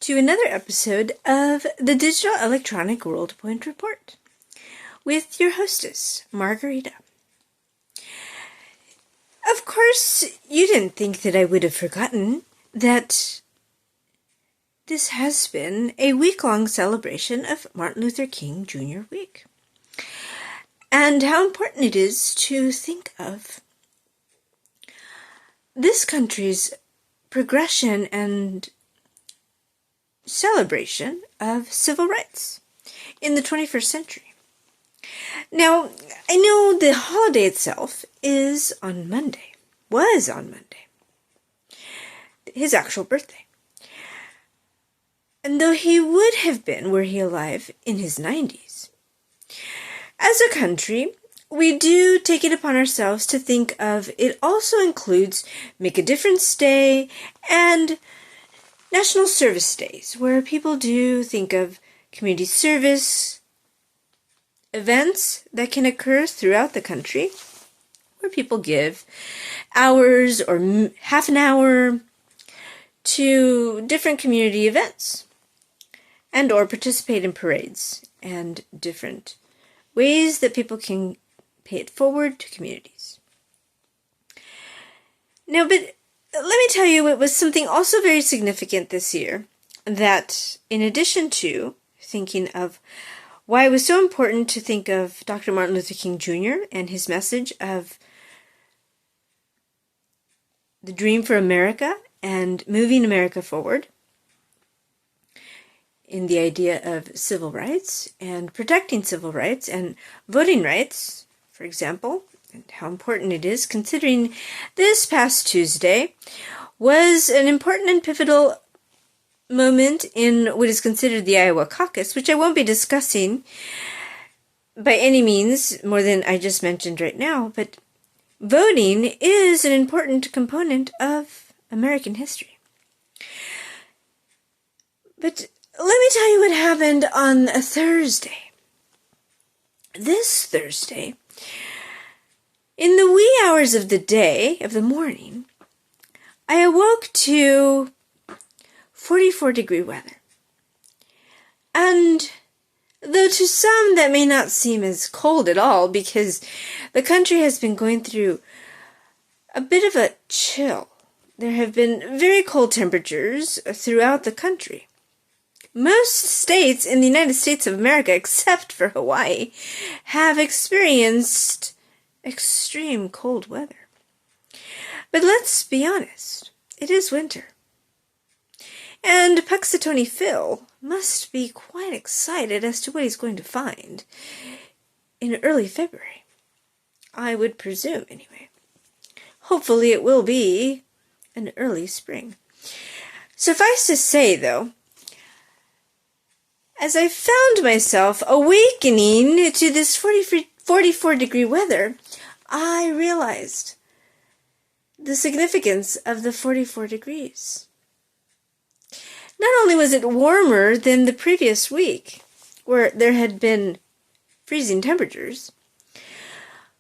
to another episode of the Digital Electronic World Point Report with your hostess, Margarita. Of course, you didn't think that I would have forgotten that this has been a week-long celebration of Martin Luther King Jr. Week, and how important it is to think of this country's progression and celebration of civil rights in the 21st century. Now, I know the holiday itself was on Monday, his actual birthday. And though he would have been, were he alive, in his 90s, as a country, we do take it upon ourselves to think of it also includes Make a Difference Day and National Service Days, where people do think of community service events that can occur throughout the country, where people give hours or half an hour to different community events and or participate in parades and different ways that people can pay it forward to communities. Now, but let me tell you, it was something also very significant this year that, in addition to thinking of why it was so important to think of Dr. Martin Luther King Jr. and his message of the dream for America and moving America forward in the idea of civil rights and protecting civil rights and voting rights, for example, and how important it is, considering this past Tuesday was an important and pivotal moment in what is considered the Iowa caucus, which I won't be discussing by any means more than I just mentioned right now, but voting is an important component of American history. But let me tell you what happened on a Thursday. This Thursday, in the wee hours of the morning, I awoke to 44-degree weather. And though to some that may not seem as cold at all, because the country has been going through a bit of a chill. There have been very cold temperatures throughout the country. Most states in the United States of America, except for Hawaii, have experienced extreme cold weather. But let's be honest, it is winter. And Puxatawny Phil must be quite excited as to what he's going to find in early February. I would presume, anyway. Hopefully it will be an early spring. Suffice to say, though, as I found myself awakening to this 44-degree weather, I realized the significance of the 44 degrees. Not only was it warmer than the previous week, where there had been freezing temperatures,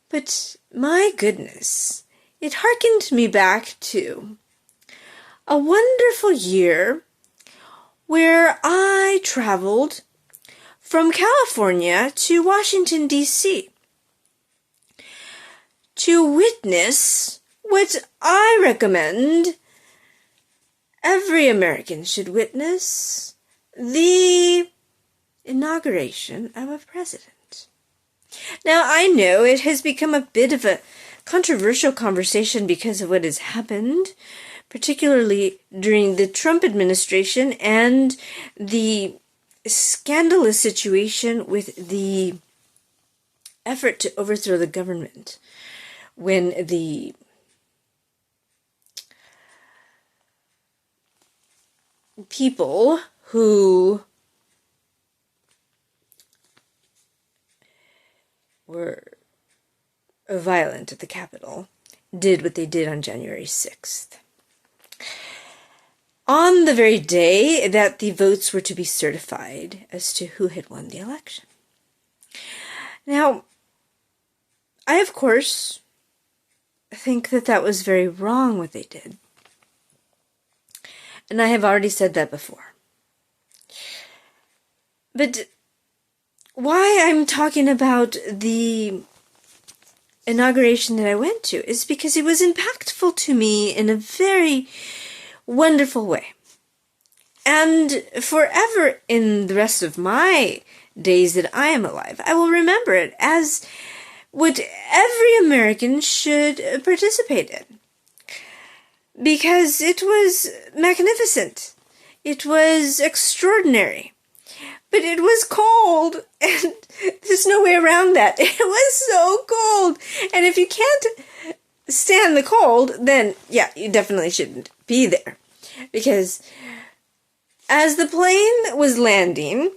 but my goodness, it harkened me back to a wonderful year where I traveled from California to Washington, D.C. to witness what I recommend every American should witness, the inauguration of a president. Now, I know it has become a bit of a controversial conversation because of what has happened, particularly during the Trump administration and the scandalous situation with the effort to overthrow the government when the people who were violent at the Capitol did what they did on January 6th. On the very day that the votes were to be certified as to who had won the election. Now, I, of course, think that that was very wrong what they did. And I have already said that before. But why I'm talking about the inauguration that I went to is because it was impactful to me in a very wonderful way. And forever in the rest of my days that I am alive, I will remember it as what every American should participate in. Because it was magnificent. It was extraordinary. But it was cold, and there's no way around that. It was so cold. And if you can't stand the cold, then, yeah, you definitely shouldn't be there. Because as the plane was landing,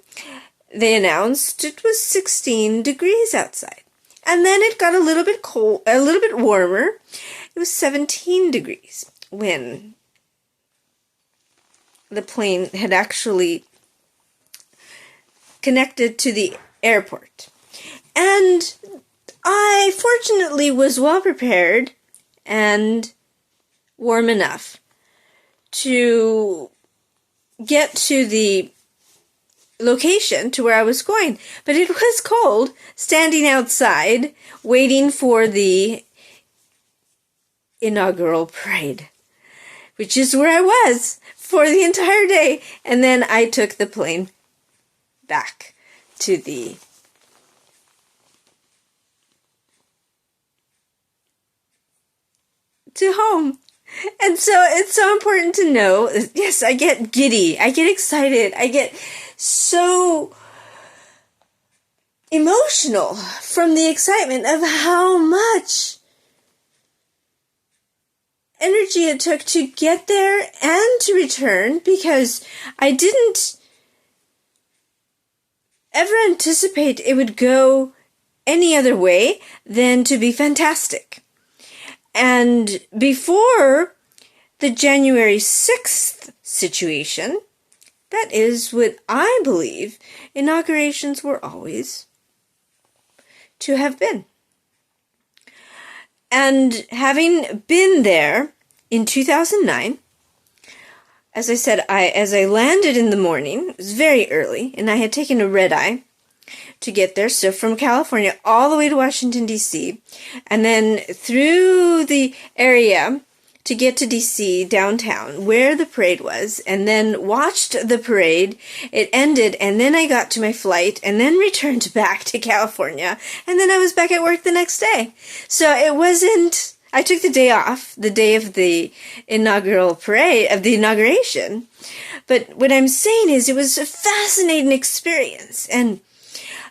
they announced it was 16 degrees outside. And then it got a little bit cold, a little bit warmer. It was 17 degrees when the plane had actually connected to the airport. And I fortunately was well prepared and warm enough to get to the location to where I was going. But it was cold standing outside waiting for the inaugural parade, which is where I was for the entire day. And then I took the plane back to home. And so it's so important to know, yes, I get giddy, I get excited, I get so emotional from the excitement of how much energy it took to get there and to return, because I didn't ever anticipate it would go any other way than to be fantastic. And before the January 6th situation, that is what I believe inaugurations were always to have been. And having been there in 2009, as I said, as I landed in the morning, it was very early, and I had taken a red eye to get there. So from California all the way to Washington, D.C., and then through the area to get to D.C. downtown where the parade was, and then watched the parade. It ended, and then I got to my flight, and then returned back to California, and then I was back at work the next day. So it wasn't, I took the day off, the day of the inaugural parade, of the inauguration. But what I'm saying is it was a fascinating experience. And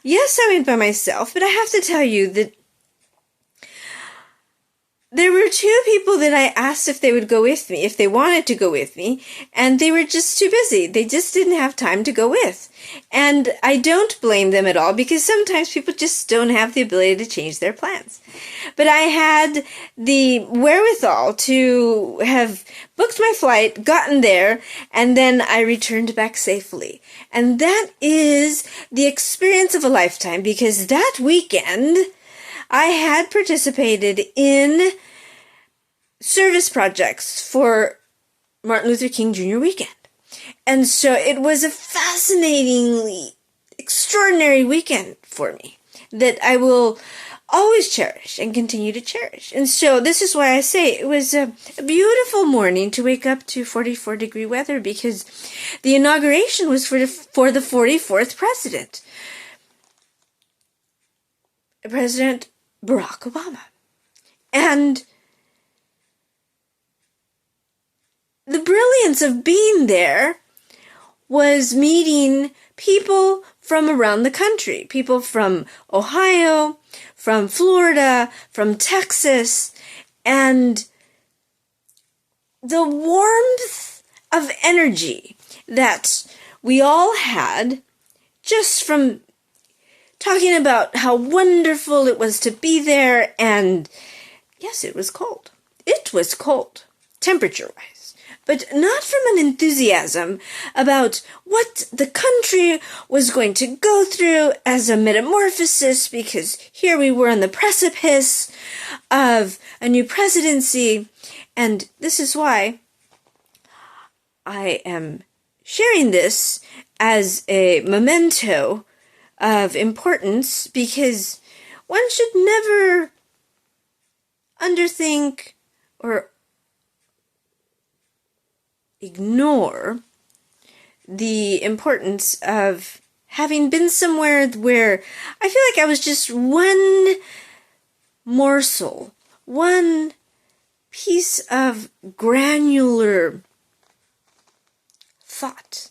yes, I went by myself, but I have to tell you that there were two people that I asked if they would go with me, if they wanted to go with me, and they were just too busy. They just didn't have time to go with. And I don't blame them at all, because sometimes people just don't have the ability to change their plans. But I had the wherewithal to have booked my flight, gotten there, and then I returned back safely. And that is the experience of a lifetime, because that weekend I had participated in service projects for Martin Luther King Jr. weekend. And so it was a fascinatingly extraordinary weekend for me that I will always cherish and continue to cherish. And so this is why I say it was a beautiful morning to wake up to 44-degree weather, because the inauguration was for the 44th president, President Barack Obama. And the brilliance of being there was meeting people from around the country, people from Ohio, from Florida, from Texas, and the warmth of energy that we all had just from talking about how wonderful it was to be there. And yes, it was cold. It was cold, temperature-wise, but not from an enthusiasm about what the country was going to go through as a metamorphosis, because here we were on the precipice of a new presidency. And this is why I am sharing this as a memento of importance, because one should never underthink or ignore the importance of having been somewhere where I feel like I was just one morsel, one piece of granular thought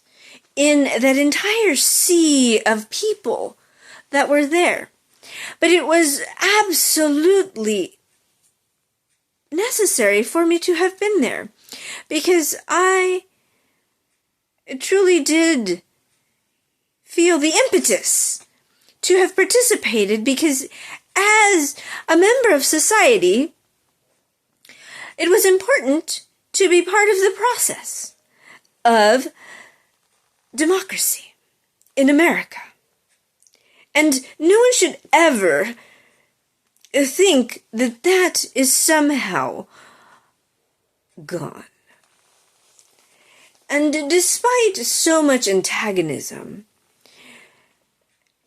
in that entire sea of people that were there. But it was absolutely necessary for me to have been there, because I truly did feel the impetus to have participated, because as a member of society, it was important to be part of the process of democracy in America. And no one should ever think that that is somehow gone. And despite so much antagonism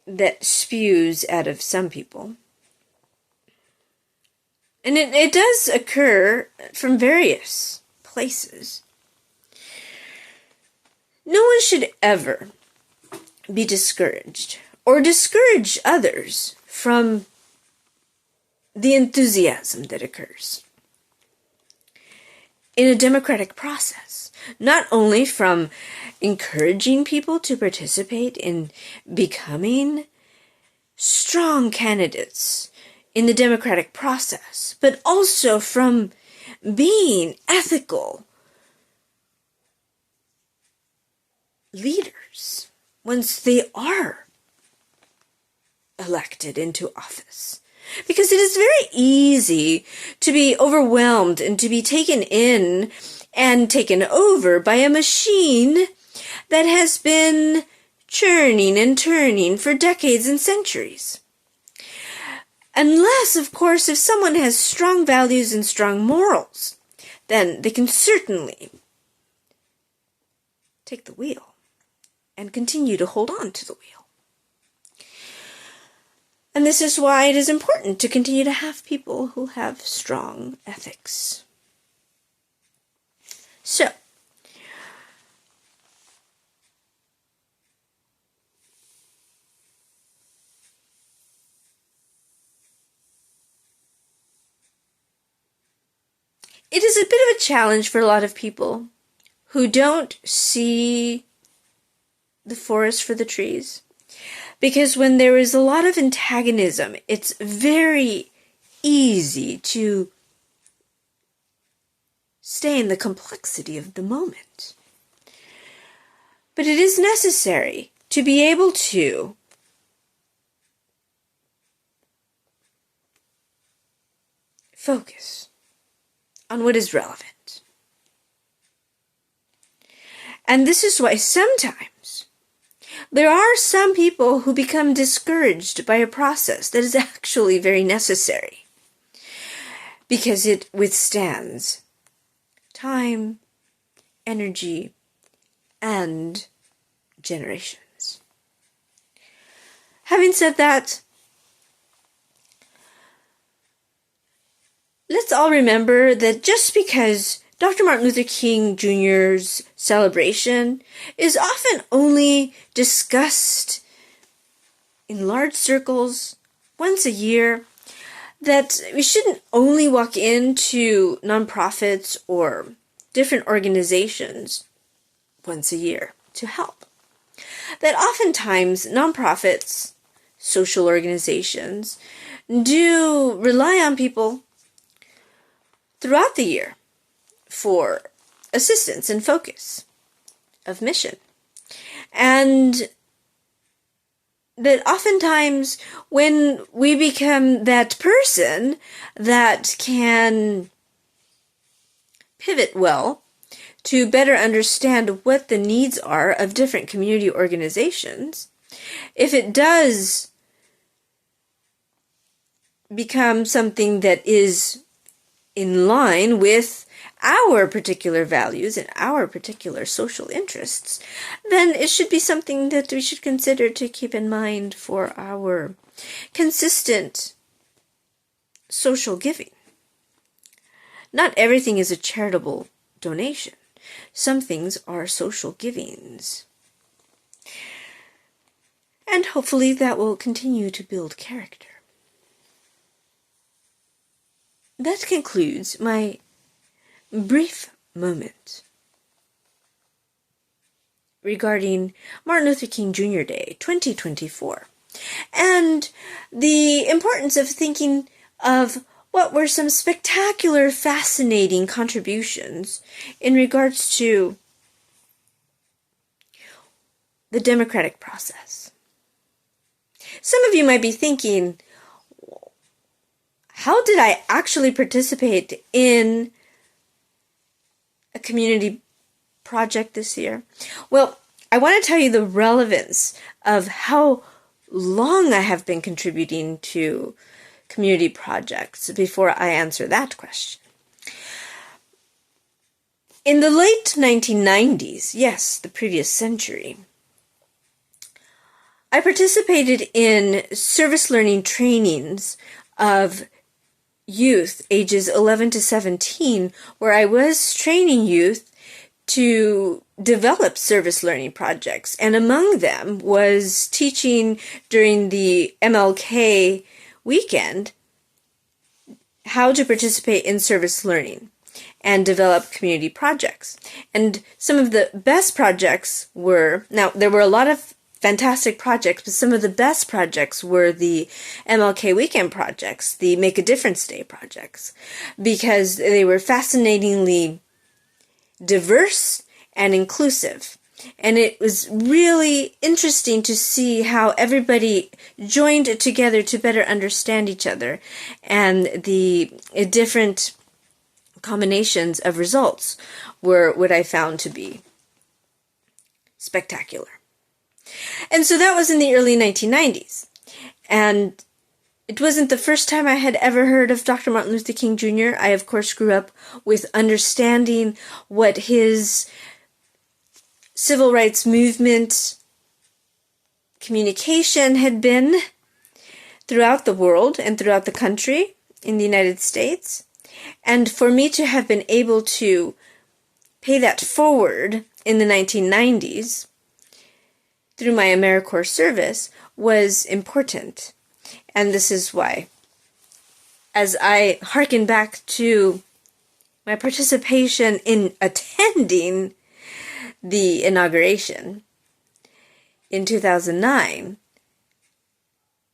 that spews out of some people, and it does occur from various places, no one should ever be discouraged or discourage others from the enthusiasm that occurs in a democratic process. Not only from encouraging people to participate in becoming strong candidates in the democratic process, but also from being ethical leaders once they are elected into office. Because it is very easy to be overwhelmed and to be taken in and taken over by a machine that has been churning and turning for decades and centuries. Unless, of course, if someone has strong values and strong morals, then they can certainly take the wheel and continue to hold on to the wheel. And this is why it is important to continue to have people who have strong ethics. So, it is a bit of a challenge for a lot of people who don't see the forest for the trees. Because when there is a lot of antagonism, it's very easy to stay in the complexity of the moment. But it is necessary to be able to focus on what is relevant. And this is why sometimes there are some people who become discouraged by a process that is actually very necessary, because it withstands time, energy, and generations. Having said that, let's all remember that just because Dr. Martin Luther King Jr.'s celebration is often only discussed in large circles once a year, that we shouldn't only walk into nonprofits or different organizations once a year to help. That oftentimes nonprofits, social organizations, do rely on people throughout the year for assistance and focus of mission. And that oftentimes when we become that person that can pivot well to better understand what the needs are of different community organizations, if it does become something that is in line with our particular values and our particular social interests, then it should be something that we should consider to keep in mind for our consistent social giving. Not everything is a charitable donation. Some things are social givings. And hopefully that will continue to build character. That concludes my brief moment regarding Martin Luther King Jr. Day 2024 and the importance of thinking of what were some spectacular, fascinating contributions in regards to the democratic process. Some of you might be thinking, how did I actually participate in a community project this year? Well, I want to tell you the relevance of how long I have been contributing to community projects before I answer that question. In the late 1990s, yes, the previous century, I participated in service learning trainings of youth ages 11 to 17, where I was training youth to develop service learning projects. And among them was teaching during the MLK weekend how to participate in service learning and develop community projects. And some of the best projects were, now there were a lot of fantastic projects, but some of the best projects were the MLK weekend projects, the Make a Difference Day projects, because they were fascinatingly diverse and inclusive. And it was really interesting to see how everybody joined together to better understand each other, and the different combinations of results were what I found to be spectacular. And so that was in the early 1990s. And it wasn't the first time I had ever heard of Dr. Martin Luther King Jr. I, of course, grew up with understanding what his civil rights movement communication had been throughout the world and throughout the country in the United States. And for me to have been able to pay that forward in the 1990s through my AmeriCorps service was important. And this is why, as I hearken back to my participation in attending the inauguration in 2009,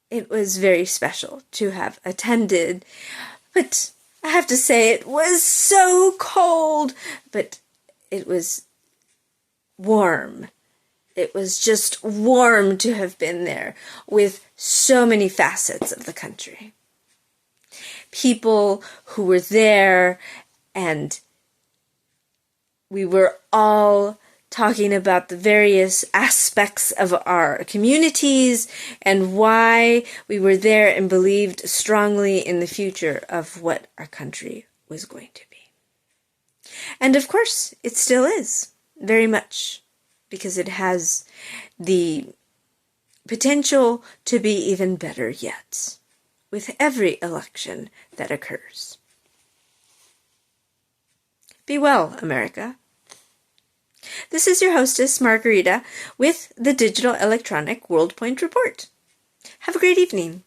it was very special to have attended. But I have to say, it was so cold, but it was warm. It was just warm to have been there with so many facets of the country. People who were there, and we were all talking about the various aspects of our communities and why we were there and believed strongly in the future of what our country was going to be. And of course, it still is, very much, because it has the potential to be even better yet with every election that occurs. Be well, America. This is your hostess, Margarita, with the Digital Electronic World Point Report. Have a great evening.